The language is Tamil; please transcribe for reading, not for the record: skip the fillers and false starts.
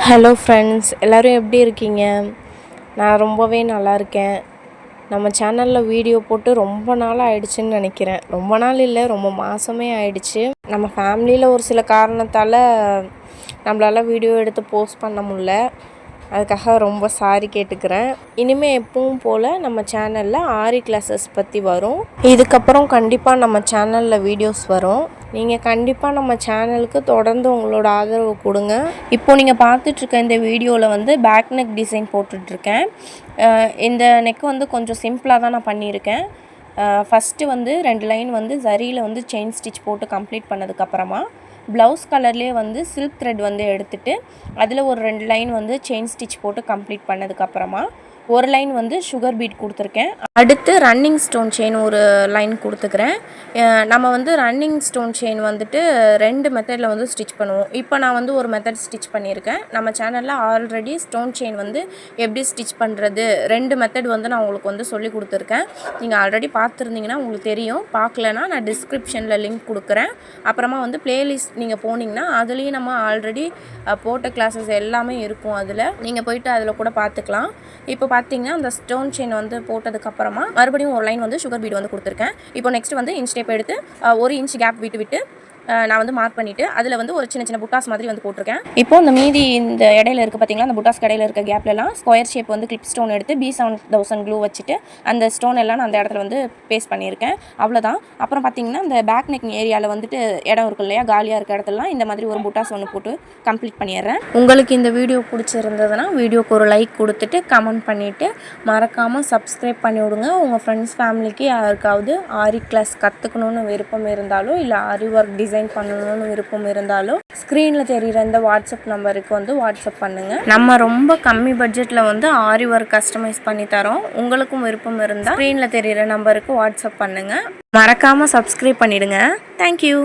ஹலோ ஃப்ரெண்ட்ஸ், எல்லோரும் எப்படி இருக்கீங்க? நான் ரொம்பவே நல்லா இருக்கேன். நம்ம சேனலில் வீடியோ போட்டு ரொம்ப நாள் ஆயிடுச்சுன்னு நினைக்கிறேன். ரொம்ப நாள் இல்லை, ரொம்ப மாதமே ஆயிடுச்சு. நம்ம ஃபேமிலியில் ஒரு சில காரணத்தால் நம்மளால் வீடியோ எடுத்து போஸ்ட் பண்ண முடியல. அதுக்காக ரொம்ப சாரி கேட்டுக்கிறேன். இனிமேல் எப்பவும் போல் நம்ம சேனலில் ஆரி கிளாஸஸ் பற்றி வரும். இதுக்கப்புறம் கண்டிப்பாக நம்ம சேனலில் வீடியோஸ் வரும். நீங்கள் கண்டிப்பாக நம்ம சேனலுக்கு தொடர்ந்து உங்களோட ஆதரவு கொடுங்க. இப்போது நீங்கள் பார்த்துட்ருக்க இந்த வீடியோவில் வந்து பேக் நெக் டிசைன் போட்டுட்ருக்கேன். இந்த நெக் வந்து கொஞ்சம் சிம்பிளாக தான் நான் பண்ணியிருக்கேன். ஃபஸ்ட்டு வந்து 2 லைன் வந்து ஜரியில் வந்து செயின் ஸ்டிச் போட்டு கம்ப்ளீட் பண்ணதுக்கப்புறமா ப்ளவுஸ் கலர்லேயே வந்து சில்க் த்ரெட் வந்து எடுத்துகிட்டு அதில் ஒரு 2 லைன் வந்து செயின் ஸ்டிச் போட்டு கம்ப்ளீட் பண்ணதுக்கப்புறமா ஒரு லைன் வந்து சுகர் பீட் கொடுத்துருக்கேன். அடுத்து ரன்னிங் ஸ்டோன் செயின் ஒரு லைன் கொடுத்துக்கிறேன். நம்ம வந்து ரன்னிங் ஸ்டோன் செயின் வந்துட்டு 2 மெத்தடில் வந்து ஸ்டிச் பண்ணுவோம். இப்போ நான் வந்து ஒரு மெத்தட் ஸ்டிச் பண்ணியிருக்கேன். நம்ம சேனலில் ஆல்ரெடி ஸ்டோன் செயின் வந்து எப்படி ஸ்டிச் பண்ணுறது 2 மெத்தட் வந்து நான் உங்களுக்கு வந்து சொல்லி கொடுத்துருக்கேன். நீங்கள் ஆல்ரெடி பார்த்துருந்தீங்கன்னா உங்களுக்கு தெரியும். பார்க்கலன்னா நான் டிஸ்கிரிப்ஷனில் லிங்க் கொடுக்குறேன். அப்புறமா வந்து ப்ளேலிஸ்ட் நீங்கள் போனீங்கன்னா அதுலேயும் நம்ம ஆல்ரெடி போட்ட கிளாஸஸ் எல்லாமே இருக்கும். அதில் நீங்கள் போயிட்டு அதில் கூட பார்த்துக்கலாம். இப்போ பார்த்தீங்கன்னா அந்த ஸ்டோன் செயின் வந்து போட்டதுக்கப்புறமா மறுபடியும் ஒரு லைன் வந்து சுகர் பீட் வந்து கொடுத்துருக்கேன். இப்போ நெக்ஸ்ட் வந்து இன்ச் டேப் எடுத்து 1 இன்ச் கேப் விட்டு நான் வந்து மார்க் பண்ணிவிட்டு அதில் வந்து ஒரு சின்ன சின்ன புட்டாஸ் மாதிரி வந்து போட்டிருக்கேன். இப்போ இந்த மீதி இந்த இடையில இருக்குது பார்த்தீங்களா, அந்த புட்டாஸ் இடையில இருக்க கேப்லலாம் ஸ்கொயர் ஷேப் வந்து கிளிப் ஸ்டோன் எடுத்து B7000 க்ளூ வச்சுட்டு அந்த ஸ்டோன் எல்லாம் நான் அந்த இடத்துல வந்து பேஸ்ட் பண்ணியிருக்கேன். அவ்வளோதான். அப்புறம் பார்த்தீங்கன்னா இந்த பேக் நெக் ஏரியாவில் வந்துட்டு இடம் இருக்கு இல்லையா, காலியாக இருக்க இடத்துலலாம் இந்த மாதிரி ஒரு புட்டாஸ் ஒன்று போட்டு கம்ப்ளீட் பண்ணிடுறேன். உங்களுக்கு இந்த வீடியோ பிடிச்சிருந்ததுன்னா வீடியோக்கு ஒரு லைக் கொடுத்துட்டு கமெண்ட் பண்ணிவிட்டு மறக்காமல் சப்ஸ்கிரைப் பண்ணி விடுங்க. உங்கள் ஃப்ரெண்ட்ஸ் ஃபேமிலிக்கு யாருக்காவது ஆரி கிளாஸ் கற்றுக்கணுன்னு விருப்பம் இருந்தாலும் இல்லை ஆரி ஒர்க் டிசைன் பண்ணணும்னு விருப்பம் இருந்தாலும் ஸ்க்ரீனில் தெரிகிற இந்த வாட்ஸ்அப் நம்பருக்கு வந்து வாட்ஸ்அப் பண்ணுங்கள். நம்ம ரொம்ப கம்மி பட்ஜெட்டில் வந்து ஆரி ஒர்க் கஸ்டமைஸ் பண்ணி தரோம். உங்களுக்கும் விருப்பம் இருந்தால் ஸ்க்ரீனில் தெரிகிற நம்பருக்கு வாட்ஸ்அப் பண்ணுங்கள். மறக்காமல் சப்ஸ்கிரைப் பண்ணிவிடுங்க. தேங்க்யூ.